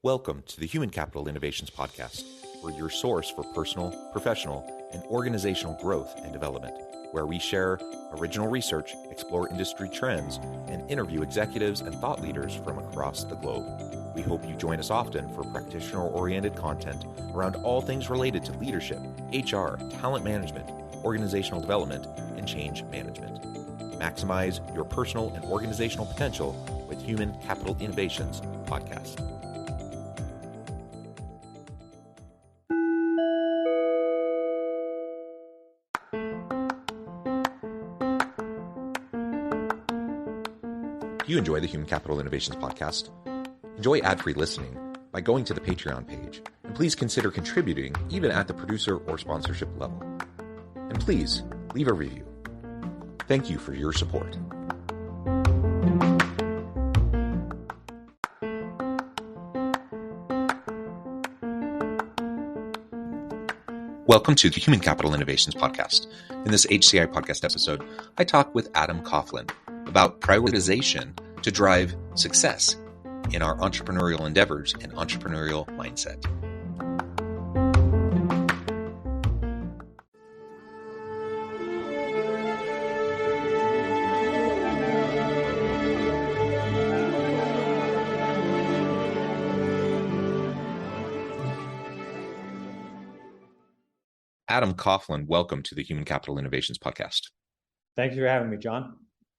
Welcome to the Human Capital Innovations Podcast. We're your source for personal, professional, and organizational growth and development, where we share original research, explore industry trends, and interview executives and thought leaders from across the globe. We hope you join us often for practitioner-oriented content around all things related to leadership, HR, talent management, organizational development, and change management. Maximize your personal and organizational potential with Human Capital Innovations Podcast. If you enjoy the Human Capital Innovations Podcast, enjoy ad-free listening by going to the Patreon page, and please consider contributing even at the producer or sponsorship level. And please leave a review. Thank you for your support. Welcome to the Human Capital Innovations Podcast. In this HCI Podcast episode, I talk with Adam Coughlin about prioritization to drive success in our entrepreneurial endeavors and entrepreneurial mindset. Adam Coughlin, welcome to the Human Capital Innovations Podcast. Thanks for having me, John.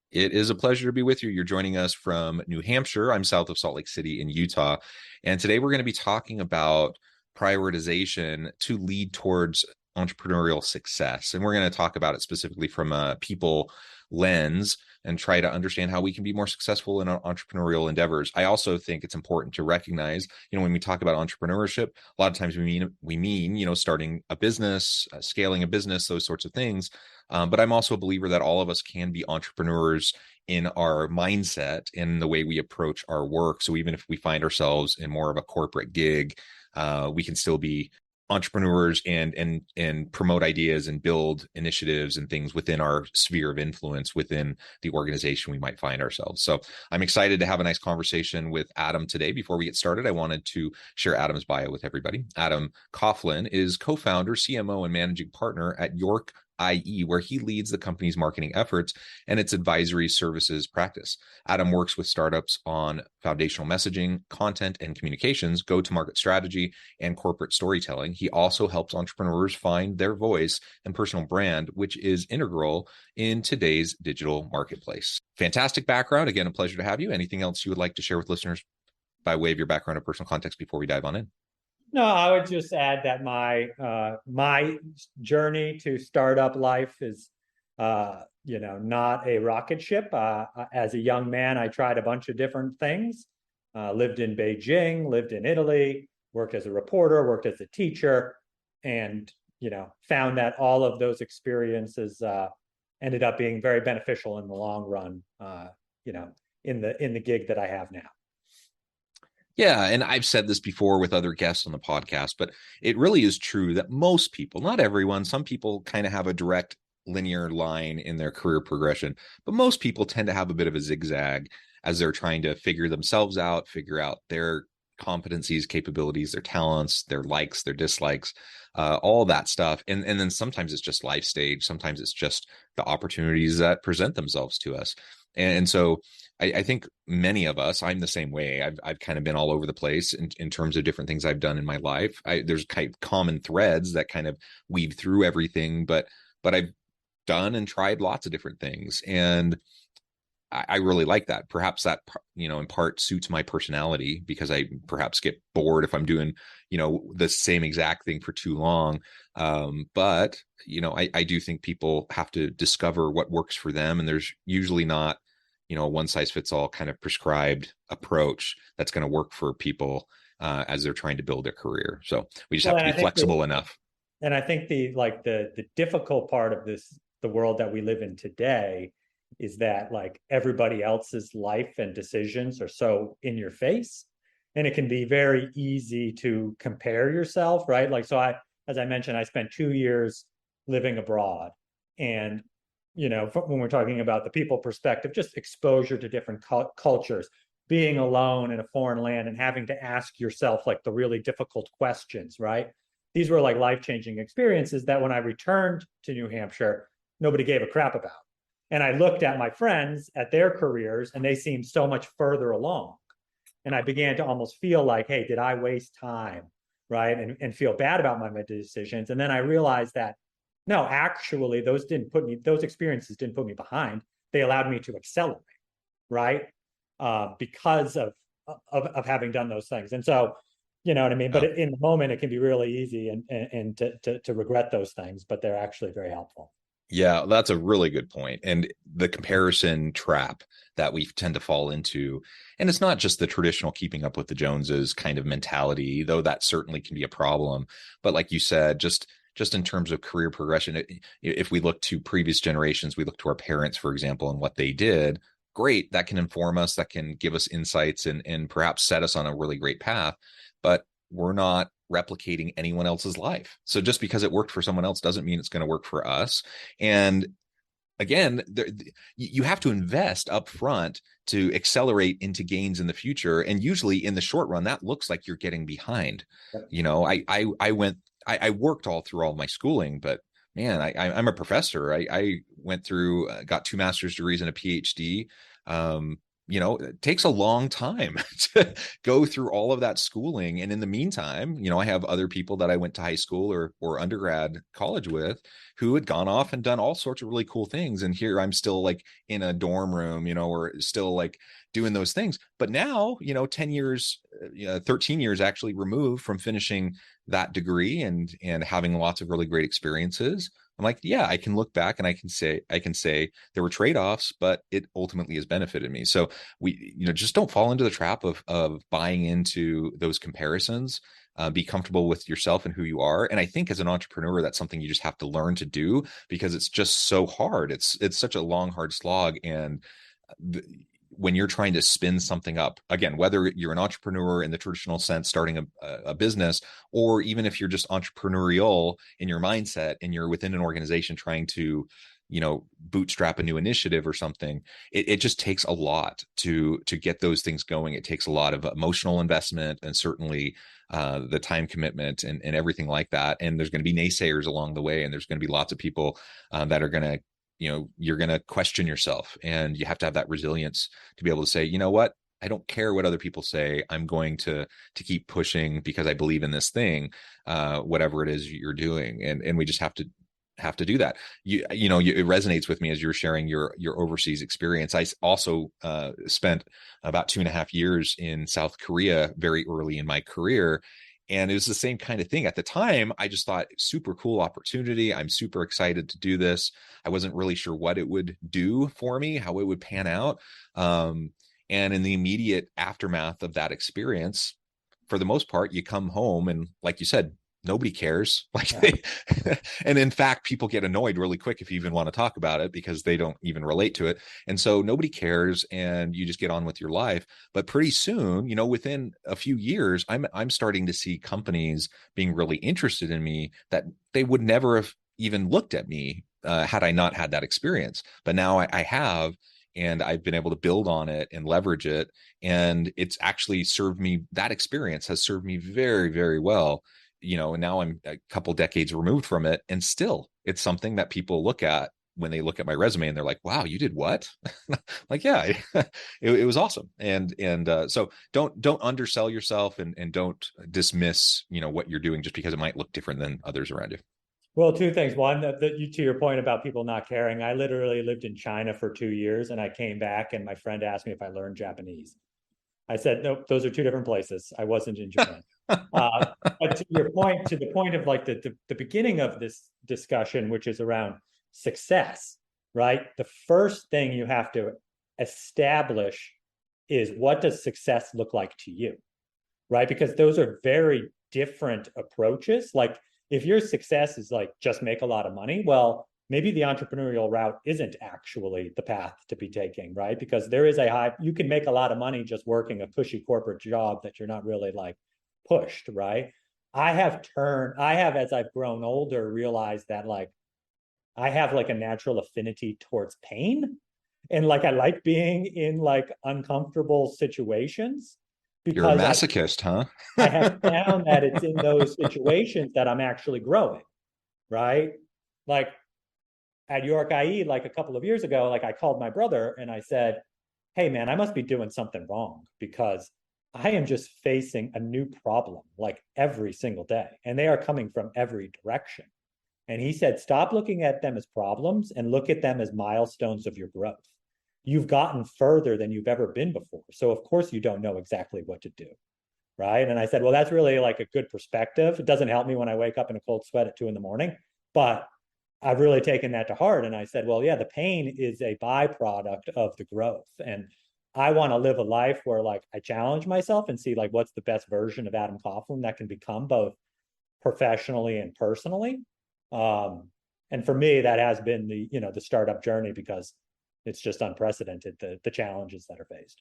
It is a pleasure to be with you. You're joining us from New Hampshire. I'm south of Salt Lake City in Utah. And today we're going to be talking about prioritization to lead towards entrepreneurial success. And we're going to talk about it specifically from a people lens and try to understand how we can be more successful in our entrepreneurial endeavors. I also think it's important to recognize, when we talk about entrepreneurship, a lot of times we mean, starting a business, scaling a business, those sorts of things. But I'm also a believer that all of us can be entrepreneurs in our mindset, in the way we approach our work. So even if we find ourselves in more of a corporate gig, we can still be entrepreneurs and promote ideas and build initiatives and things within our sphere of influence within the organization we might find ourselves. So I'm excited to have a nice conversation with Adam today. Before we get started, I wanted to share Adam's bio with everybody. Adam Coughlin is co-founder, CMO, and managing partner at York IE, where he leads the company's marketing efforts and its advisory services practice. Adam works with startups on foundational messaging, content and communications, go-to-market strategy, and corporate storytelling. He also helps entrepreneurs find their voice and personal brand, which is integral in today's digital marketplace. Fantastic background. Again, a pleasure to have you. Anything else you would like to share with listeners by way of your background or personal context before we dive on in? No, I would just add that my journey to startup life is, not a rocket ship. As a young man, I tried a bunch of different things. Lived in Beijing, lived in Italy, worked as a reporter, worked as a teacher, and found that all of those experiences ended up being very beneficial in the long run. In the gig that I have now. Yeah, and I've said this before with other guests on the podcast, but it really is true that most people, not everyone, some people kind of have a direct linear line in their career progression, but most people tend to have a bit of a zigzag as they're trying to figure themselves out, figure out their competencies, capabilities, their talents, their likes, their dislikes, all that stuff. And then sometimes it's just life stage. Sometimes it's just the opportunities that present themselves to us. And so I think many of us, I'm the same way. I've kind of been all over the place in terms of different things I've done in my life. There's kind of common threads that kind of weave through everything, but I've done and tried lots of different things. And I really like that. Perhaps that, in part suits my personality, because I perhaps get bored if I'm doing, the same exact thing for too long. But I do think people have to discover what works for them. And there's usually not, a one size fits all kind of prescribed approach that's going to work for people as they're trying to build their career. So we just have to be flexible enough. And I think the difficult part of the world that we live in today is that everybody else's life and decisions are so in your face, and it can be very easy to compare yourself, right? As I mentioned, I spent 2 years living abroad, and when we're talking about the people perspective, just exposure to different cultures, being alone in a foreign land and having to ask yourself like the really difficult questions, right? These were like life-changing experiences that when I returned to New Hampshire, nobody gave a crap about. And I looked at my friends at their careers and they seemed so much further along. And I began to almost feel like, hey, did I waste time? Right. And feel bad about my decisions. And then I realized that no, actually, those experiences didn't put me behind. They allowed me to accelerate, right? Because of having done those things. And so, you know what I mean? But in the moment, it can be really easy and to regret those things, but they're actually very helpful. Yeah, that's a really good point. And the comparison trap that we tend to fall into, and it's not just the traditional keeping up with the Joneses kind of mentality, though that certainly can be a problem. But like you said, just in terms of career progression, if we look to previous generations, we look to our parents, for example, and what they did, great, that can inform us, that can give us insights and perhaps set us on a really great path. But we're not replicating anyone else's life. So just because it worked for someone else doesn't mean it's going to work for us. And again, you have to invest up front to accelerate into gains in the future. And usually in the short run, that looks like you're getting behind. You know, I worked all through all my schooling, but man, I'm a professor. I went through, got 2 master's degrees and a PhD. You know, it takes a long time to go through all of that schooling. And in the meantime, you know, I have other people that I went to high school or undergrad college with who had gone off and done all sorts of really cool things. And here I'm still like in a dorm room, you know, or still like doing those things. But now, you know, 10 years, 13 years actually removed from finishing that degree and having lots of really great experiences. I'm like, yeah, I can look back and I can say there were trade-offs, but it ultimately has benefited me. So we, you know, just don't fall into the trap of buying into those comparisons. Be comfortable with yourself and who you are. And I think as an entrepreneur, that's something you just have to learn to do because it's just so hard. It's such a long, hard slog. And when you're trying to spin something up, again, whether you're an entrepreneur in the traditional sense, starting a business, or even if you're just entrepreneurial in your mindset and you're within an organization trying to, you know, bootstrap a new initiative or something, it just takes a lot to get those things going. It takes a lot of emotional investment and certainly the time commitment and everything like that. And there's going to be naysayers along the way. And there's going to be lots of people that are going to, you know, you're going to question yourself, and you have to have that resilience to be able to say, you know what, I don't care what other people say. I'm going to keep pushing because I believe in this thing, whatever it is you're doing. And we just have to do that. You know, it resonates with me as you're sharing your overseas experience. I also spent about 2.5 years in South Korea very early in my career. And it was the same kind of thing. At the time, I just thought super cool opportunity. I'm super excited to do this. I wasn't really sure what it would do for me, how it would pan out. And in the immediate aftermath of that experience, for the most part, you come home and like you said, nobody cares. Like and in fact, people get annoyed really quick if you even want to talk about it because they don't even relate to it. And so nobody cares and you just get on with your life. But pretty soon, you know, within a few years, I'm starting to see companies being really interested in me that they would never have even looked at me had I not had that experience. But now I have, and I've been able to build on it and leverage it. And it's actually served me, that experience has served me very, very well. You know, and now I'm a couple decades removed from it. And still, it's something that people look at when they look at my resume and they're like, wow, you did what? Like, yeah, it was awesome. And so don't undersell yourself and don't dismiss, you know, what you're doing just because it might look different than others around you. Well, 2 things. One, to your point about people not caring, I literally lived in China for 2 years and I came back and my friend asked me if I learned Japanese. I said, nope, those are 2 different places. I wasn't in Japan. But to your point, to the point of like the beginning of this discussion, which is around success, right? The first thing you have to establish is what does success look like to you, right? Because those are very different approaches. Like if your success is like just make a lot of money, well, maybe the entrepreneurial route isn't actually the path to be taking, right? Because there is you can make a lot of money just working a cushy corporate job that you're not really like pushed, right? I have, as I've grown older, realized that like I have like a natural affinity towards pain. And like, I like being in like uncomfortable situations You're a because masochist, huh? I have found that it's in those situations that I'm actually growing, right? Like at York IE, like a couple of years ago, like I called my brother and I said, hey man, I must be doing something wrong because I am just facing a new problem like every single day. And they are coming from every direction. And he said, stop looking at them as problems and look at them as milestones of your growth. You've gotten further than you've ever been before. So, of course, you don't know exactly what to do. Right. And I said, well, that's really like a good perspective. It doesn't help me when I wake up in a cold sweat at 2 a.m, but I've really taken that to heart. And I said, well, yeah, the pain is a byproduct of the growth. And I want to live a life where like I challenge myself and see like what's the best version of Adam Coughlin that can become both professionally and personally. Um, and for me, that has been the startup journey because it's just unprecedented, the challenges that are faced.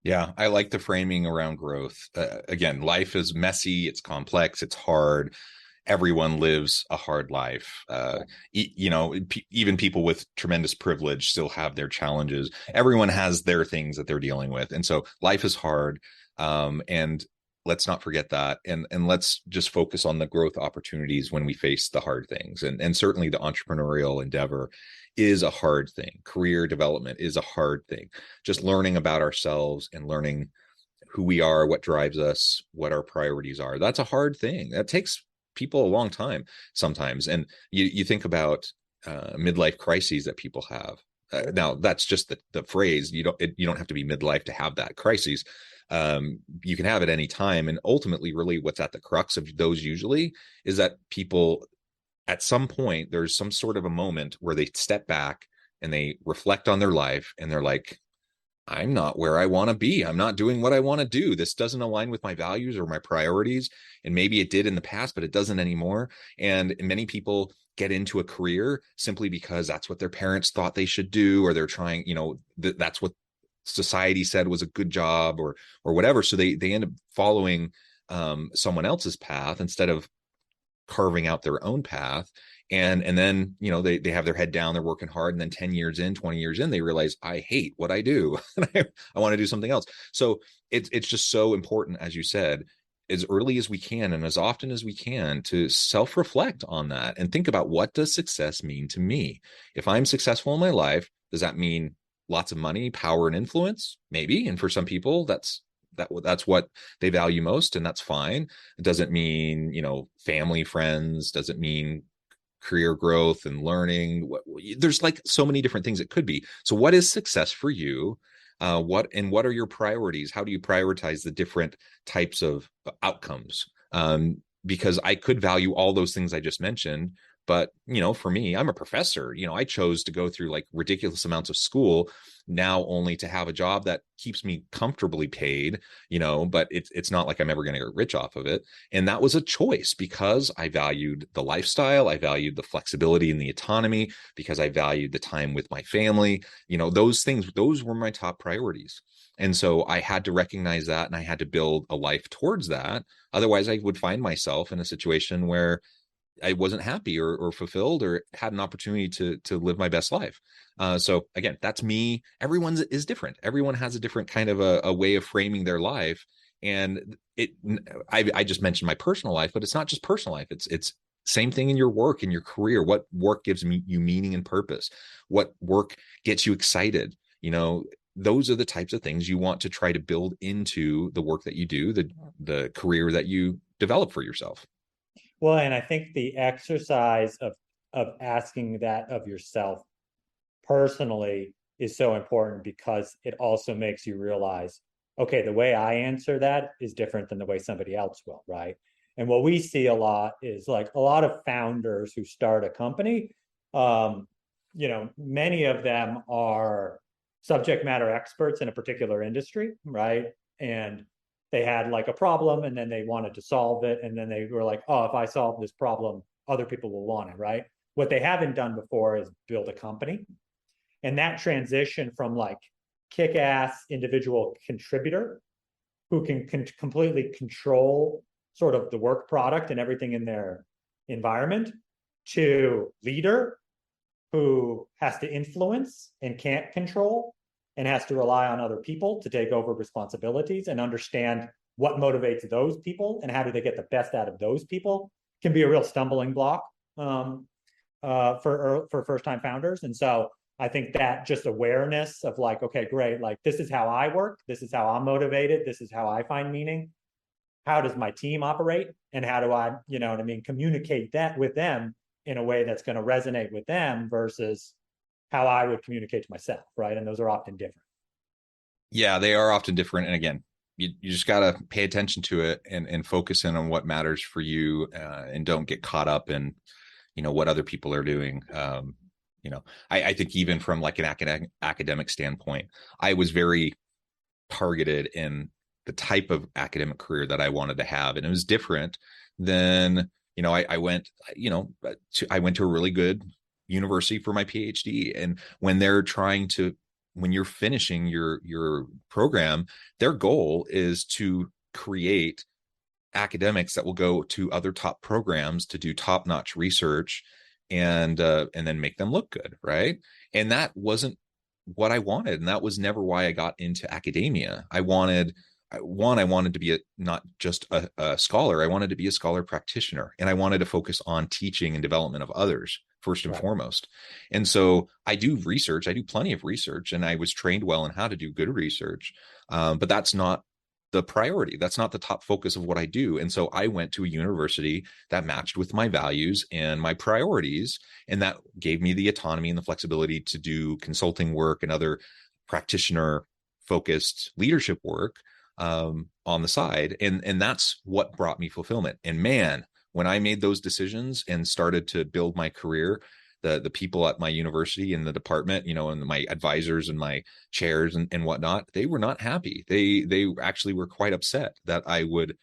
Yeah, I like the framing around growth. Again, life is messy, it's complex, it's hard. Everyone lives a hard life. Even people with tremendous privilege still have their challenges. Everyone has their things that they're dealing with. And so life is hard. And let's not forget that. And let's just focus on the growth opportunities when we face the hard things. And certainly the entrepreneurial endeavor is a hard thing. Career development is a hard thing. Just learning about ourselves and learning who we are, what drives us, what our priorities are. That's a hard thing. That takes people a long time sometimes. And you think about midlife crises that people have. Now that's just the phrase. You don't have to be midlife to have that crisis. You can have it any time. And ultimately, really what's at the crux of those usually is that people at some point, there's some sort of a moment where they step back and they reflect on their life and they're like, I'm not where I want to be. I'm not doing what I want to do. This doesn't align with my values or my priorities. And maybe it did in the past, but it doesn't anymore. And many people get into a career simply because that's what their parents thought they should do, or they're trying, that's what society said was a good job or whatever. So they end up following someone else's path instead of carving out their own path. And then they have their head down, they're working hard, and then 10 years in, 20 years in, they realize I hate what I do. I want to do something else. So it's just so important, as you said, as early as we can and as often as we can, to self-reflect on that and think about, what does success mean to me? If I'm successful in my life, does that mean lots of money, power, and influence? Maybe. And for some people, that's what they value most, and that's fine. It doesn't mean family, friends. Doesn't mean career growth and learning. There's like so many different things it could be. So what is success for you? What are your priorities? How do you prioritize the different types of outcomes? Because I could value all those things I just mentioned, but for me, I'm a professor. I chose to go through like ridiculous amounts of school now only to have a job that keeps me comfortably paid, but it's not like I'm ever going to get rich off of it. And that was a choice because I valued the lifestyle, I valued the flexibility and the autonomy, because I valued the time with my family. Those things, those were my top priorities. And so I had to recognize that, and I had to build a life towards that. Otherwise, I would find myself in a situation where I wasn't happy or fulfilled or had an opportunity to live my best life. So again, that's me. Everyone's is different. Everyone has a different kind of a way of framing their life. And I just mentioned my personal life, but it's not just personal life. It's same thing in your work, in your career. What work gives you meaning and purpose? What work gets you excited? Those are the types of things you want to try to build into the work that you do, the career that you develop for yourself. Well, and I think the exercise of asking that of yourself personally is so important because it also makes you realize, okay, the way I answer that is different than the way somebody else will, right? And what we see a lot is like a lot of founders who start a company, many of them are subject matter experts in a particular industry, right? And they had like a problem and then they wanted to solve it. And then they were like, oh, if I solve this problem, other people will want it, right? What they haven't done before is build a company. And that transition from like kick-ass individual contributor who can completely control sort of the work product and everything in their environment, to leader who has to influence and can't control and has to rely on other people to take over responsibilities and understand what motivates those people and how do they get the best out of those people, can be a real stumbling block for first-time founders. And so I think that just awareness of like, okay, great, like this is how I work, this is how I'm motivated, this is how I find meaning. How does my team operate? And how do I, you know what I mean, communicate that with them in a way that's going to resonate with them versus how I would communicate to myself, right? And those are often different. Yeah, they are often different. And again, you just got to pay attention to it and focus in on what matters for you, and don't get caught up in, what other people are doing. I think even from like an academic standpoint, I was very targeted in the type of academic career that I wanted to have. And it was different than, I went to a really good university for my PhD. And when you're finishing your program, their goal is to create academics that will go to other top programs to do top-notch research and then make them look good, right? And that wasn't what I wanted, and that was never why I got into academia. I wanted to be not just a scholar. I wanted to be a scholar practitioner, and I wanted to focus on teaching and development of others first and foremost. And so I do research. I do plenty of research, and I was trained well in how to do good research. But that's not the priority. That's not the top focus of what I do. And so I went to a university that matched with my values and my priorities, and that gave me the autonomy and the flexibility to do consulting work and other practitioner focused leadership work on the side. And that's what brought me fulfillment. And man, when I made those decisions and started to build my career, the people at my university and the department, and my advisors and my chairs and whatnot, they were not happy. They actually were quite upset that I would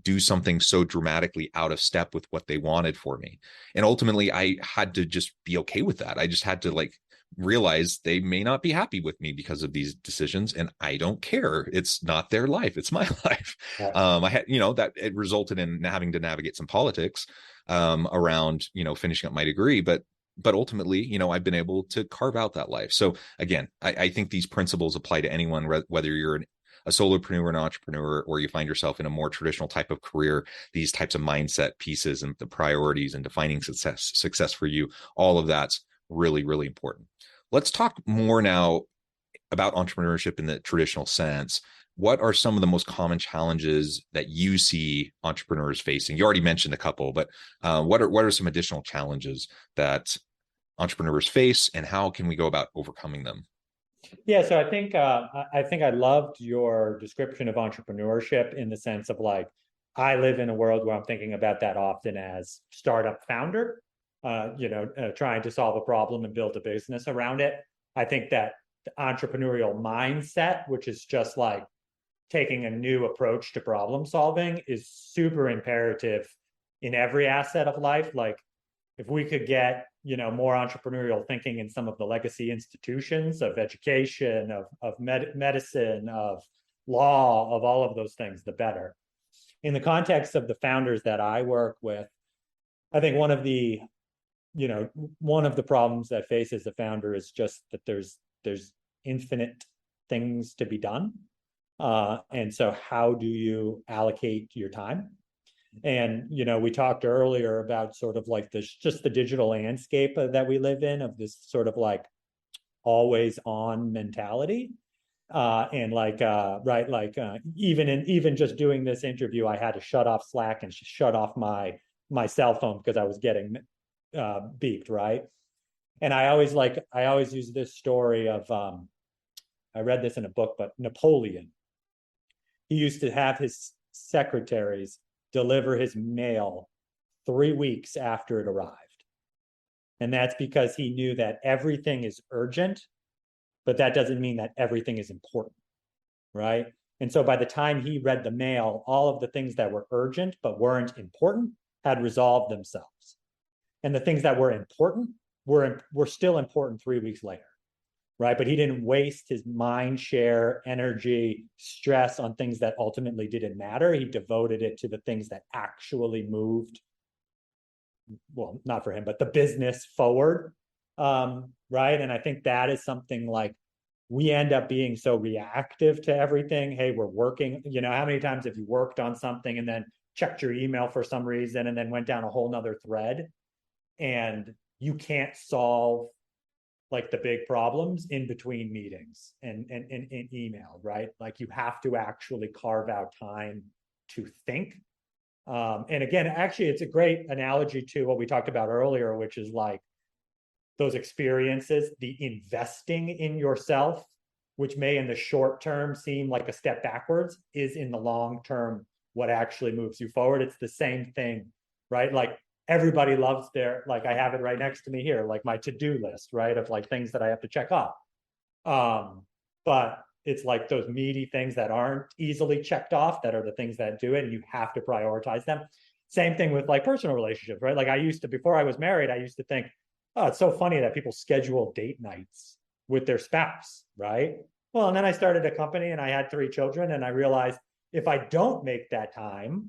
do something so dramatically out of step with what they wanted for me. And ultimately, I had to just be okay with that. I just had to realize they may not be happy with me because of these decisions, and I don't care. It's not their life, it's my life. Right. I had, that it resulted in having to navigate some politics around, finishing up my degree, but ultimately, I've been able to carve out that life. So again, I think these principles apply to anyone, whether you're a solopreneur, an entrepreneur, or you find yourself in a more traditional type of career. These types of mindset pieces and the priorities and defining success for you, all of that's really, really important. Let's talk more now about entrepreneurship in the traditional sense. What are some of the most common challenges that you see entrepreneurs facing? You already mentioned a couple, but what are some additional challenges that entrepreneurs face, and how can we go about overcoming them? Yeah, so I think I loved your description of entrepreneurship in the sense of I live in a world where I'm thinking about that often as startup founder, trying to solve a problem and build a business around it. I think that the entrepreneurial mindset, which is just taking a new approach to problem solving, is super imperative in every asset of life. If we could get, more entrepreneurial thinking in some of the legacy institutions of education, of medicine, of law, of all of those things, the better. In the context of the founders that I work with, I think one of the problems that faces a founder is just that there's infinite things to be done. And so how do you allocate your time? And, we talked earlier about sort of just the digital landscape that we live in, of this sort of always on mentality. And even just doing this interview, I had to shut off Slack and shut off my cell phone because I was getting beeped, right? And I always use this story of, I read this in a book, but Napoleon, he used to have his secretaries deliver his mail 3 weeks after it arrived. And that's because he knew that everything is urgent, but that doesn't mean that everything is important, right? And so by the time he read the mail, all of the things that were urgent but weren't important had resolved themselves. And the things that were important were still important 3 weeks later. right? But he didn't waste his mind share, energy, stress on things that ultimately didn't matter. He devoted it to the things that actually moved, well, not for him, but the business forward, right? And I think that is something like we end up being so reactive to everything. Hey, we're working, how many times have you worked on something and then checked your email for some reason and then went down a whole nother thread, and you can't solve like the big problems in between meetings and email, right? Like you have to actually carve out time to think. And again, actually, it's a great analogy to what we talked about earlier, which is like those experiences, the investing in yourself, which may in the short term seem like a step backwards, is in the long term what actually moves you forward. It's the same thing, right? Like everybody loves their, like I have it right next to me here, like my to-do list, right? Of like things that I have to check off. But it's like those meaty things that aren't easily checked off that are the things that do it, and you have to prioritize them. Same thing with like personal relationships, right? Like I used to, before I was married, I used to think, oh, it's so funny that people schedule date nights with their spouse, right? Well, and then I started a company and I had 3 children, and I realized if I don't make that time,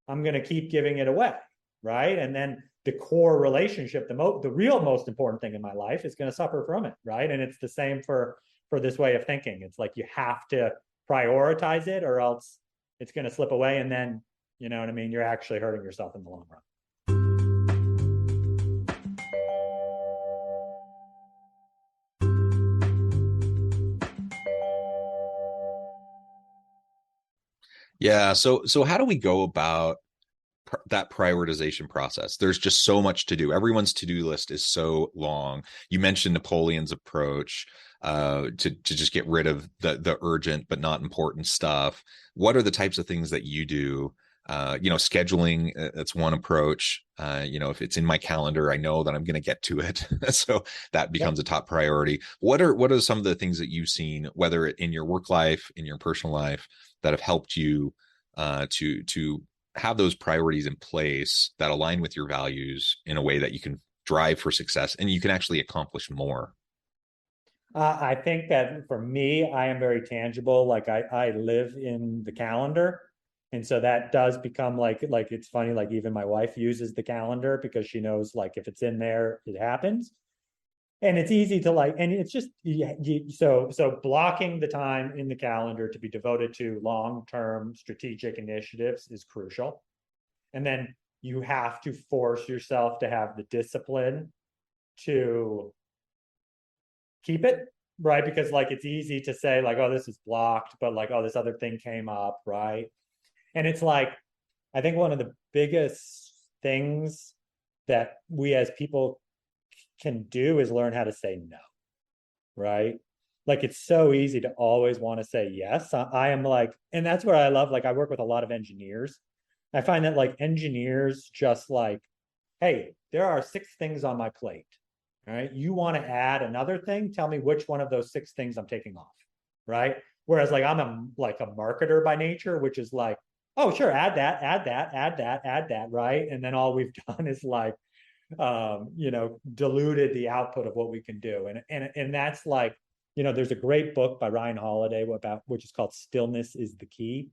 I'm going to keep giving it away, right? And then the core relationship, the real most important thing in my life, is going to suffer from it, right? And it's the same for this way of thinking. It's like you have to prioritize it, or else it's going to slip away, and then, you know what I mean, you're actually hurting yourself in the long run. Yeah. So how do we go about that prioritization process? There's just so much to do. Everyone's to-do list is so long. You mentioned Napoleon's approach to just get rid of the urgent but not important stuff. What are the types of things that you do? Scheduling, that's one approach. If it's in my calendar, I know that I'm going to get to it. So that becomes a top priority. What are some of the things that you've seen, whether in your work life, in your personal life, that have helped you to have those priorities in place that align with your values in a way that you can drive for success and you can actually accomplish more? I think that for me, I am very tangible. Like I live in the calendar. And so that does become like it's funny, like even my wife uses the calendar because she knows like if it's in there, it happens. And it's easy to like, and it's just, so blocking the time in the calendar to be devoted to long-term strategic initiatives is crucial. And then you have to force yourself to have the discipline to keep it, right? Because like it's easy to say like, oh, this is blocked, but like, oh, this other thing came up, right? And it's like, I think one of the biggest things that we as people can do is learn how to say no, right? Like it's so easy to always want to say yes. I am like, and that's where I love, like I work with a lot of engineers. I find that like engineers just like, hey, there are 6 things on my plate. All right. You want to add another thing? Tell me which one of those 6 things I'm taking off. Right. Whereas like I'm a marketer by nature, which is like, oh, sure, add that, add that, add that, add that. Right. And then all we've done is like, diluted the output of what we can do. And that's like, there's a great book by Ryan Holiday which is called Stillness is the Key.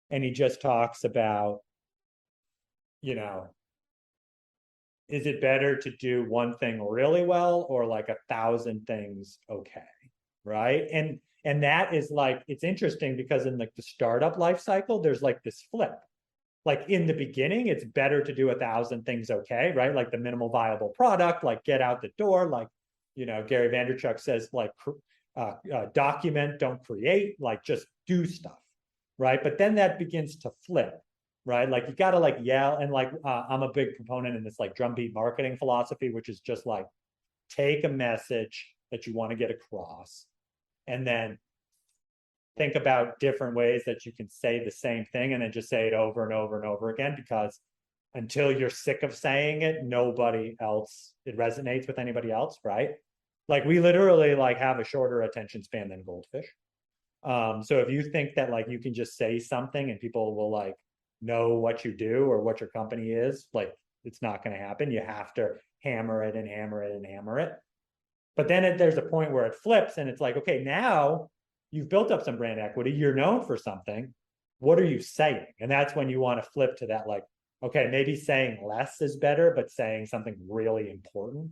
And he just talks about, is it better to do one thing really well or like 1,000 things okay, right? And that is like, it's interesting because in like the startup life cycle, there's like this flip. Like in the beginning, it's better to do 1,000 things okay, right? Like the minimal viable product, like get out the door, like, Gary Vaynerchuk says, like document, don't create, like just do stuff, right? But then that begins to flip, right? Like you got to like yell, and like I'm a big proponent in this like drumbeat marketing philosophy, which is just like take a message that you want to get across, and then think about different ways that you can say the same thing, and then just say it over and over and over again, because until you're sick of saying it, it resonates with anybody else, right? Like we literally like have a shorter attention span than goldfish. So if you think that like you can just say something and people will like know what you do or what your company is, like it's not going to happen. You have to hammer it and hammer it and hammer it. But then there's a point where it flips and it's like, okay, now you've built up some brand equity. You're known for something. What are you saying? And that's when you want to flip to that, like, okay, maybe saying less is better, but saying something really important.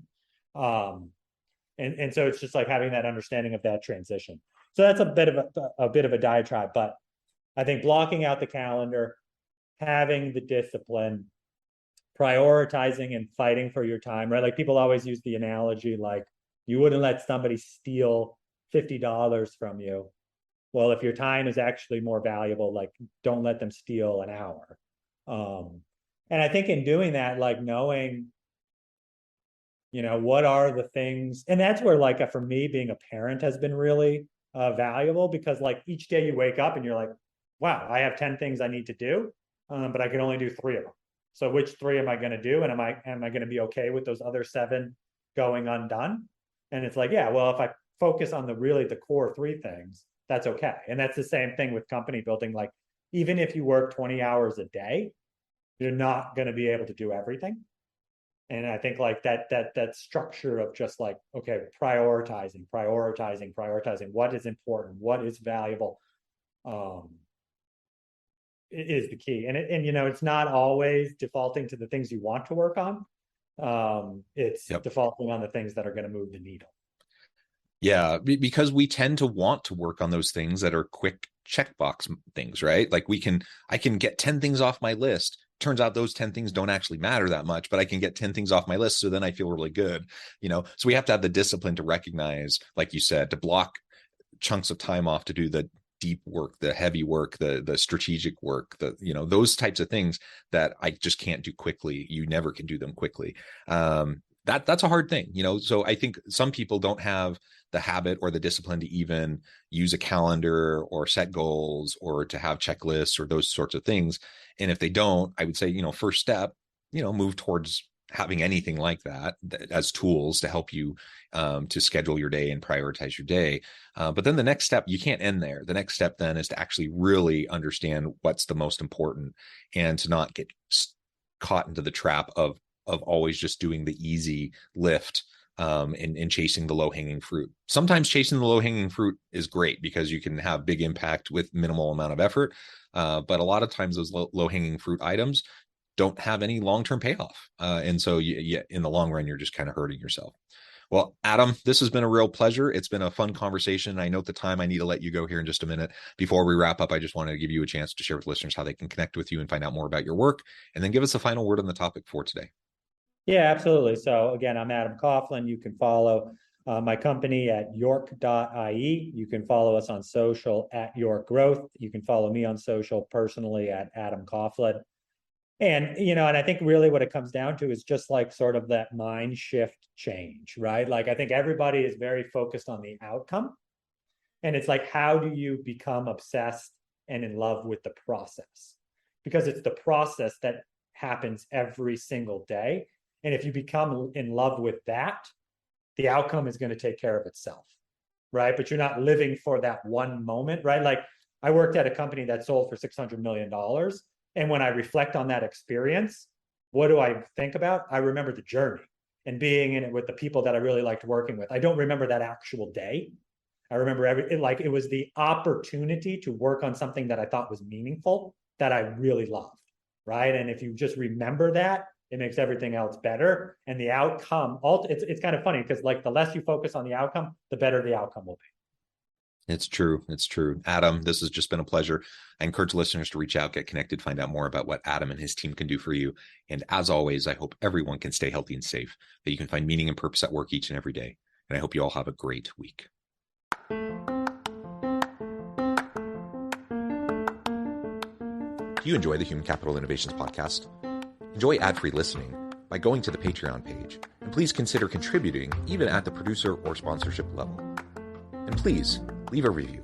And so it's just like having that understanding of that transition. So that's a bit of a diatribe, but I think blocking out the calendar, having the discipline, prioritizing and fighting for your time, right? Like people always use the analogy, like you wouldn't let somebody steal $50 from you. Well, if your time is actually more valuable, like don't let them steal an hour. And I think in doing that, like knowing, what are the things, and that's where like for me, being a parent has been really valuable, because like each day you wake up and you're like, wow, I have 10 things I need to do, but I can only do 3 of them. So which 3 am I going to do? And am I going to be okay with those other 7 going undone? And it's like, yeah, well, if I focus on the core 3 things, that's okay. And that's the same thing with company building. Like, even if you work 20 hours a day, you're not going to be able to do everything. And I think like that structure of just like, okay, prioritizing what is important, what is valuable, is the key. And it's not always defaulting to the things you want to work on. It's defaulting on the things that are going to move the needle. Yeah, because we tend to want to work on those things that are quick checkbox things, right? Like I can get 10 things off my list. Turns out those 10 things don't actually matter that much, but I can get 10 things off my list. So then I feel really good, so we have to have the discipline to recognize, like you said, to block chunks of time off to do the deep work, the heavy work, the strategic work, those types of things that I just can't do quickly. You never can do them quickly. That's a hard thing, so I think some people don't have the habit or the discipline to even use a calendar or set goals or to have checklists or those sorts of things. And if they don't, I would say, first step, move towards having anything like that as tools to help you to schedule your day and prioritize your day. But then the next step, you can't end there. The next step then is to actually really understand what's the most important and to not get caught into the trap of always just doing the easy lift and chasing the low-hanging fruit. Sometimes chasing the low-hanging fruit is great because you can have big impact with minimal amount of effort. But a lot of times those low-hanging fruit items don't have any long-term payoff. And so in the long run, you're just kind of hurting yourself. Well, Adam, this has been a real pleasure. It's been a fun conversation. I note the time. I need to let you go here in just a minute. Before we wrap up, I just wanted to give you a chance to share with listeners how they can connect with you and find out more about your work, and then give us a final word on the topic for today. Yeah, absolutely. So again, I'm Adam Coughlin. You can follow my company at york.ie. You can follow us on social at York Growth. You can follow me on social personally at Adam Coughlin. And, and I think really what it comes down to is just like sort of that mind shift change, right? Like I think everybody is very focused on the outcome. And it's like, how do you become obsessed and in love with the process? Because it's the process that happens every single day. And if you become in love with that, the outcome is going to take care of itself, right? But you're not living for that one moment, right? Like I worked at a company that sold for $600 million. And when I reflect on that experience, what do I think about? I remember the journey and being in it with the people that I really liked working with. I don't remember that actual day. I remember it was the opportunity to work on something that I thought was meaningful that I really loved, right? And if you just remember that, it makes everything else better. And the outcome, it's kind of funny because like the less you focus on the outcome, the better the outcome will be. It's true. It's true. Adam, this has just been a pleasure. I encourage listeners to reach out, get connected, find out more about what Adam and his team can do for you. And as always, I hope everyone can stay healthy and safe, that you can find meaning and purpose at work each and every day. And I hope you all have a great week. Do you enjoy the Human Capital Innovations podcast? Enjoy ad-free listening by going to the Patreon page, and please consider contributing even at the producer or sponsorship level. And please leave a review.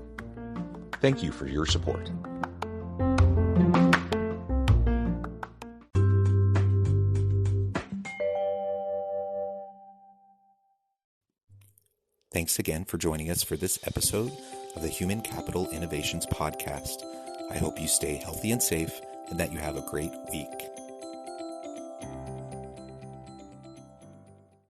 Thank you for your support. Thanks again for joining us for this episode of the Human Capital Innovations podcast. I hope you stay healthy and safe and that you have a great week.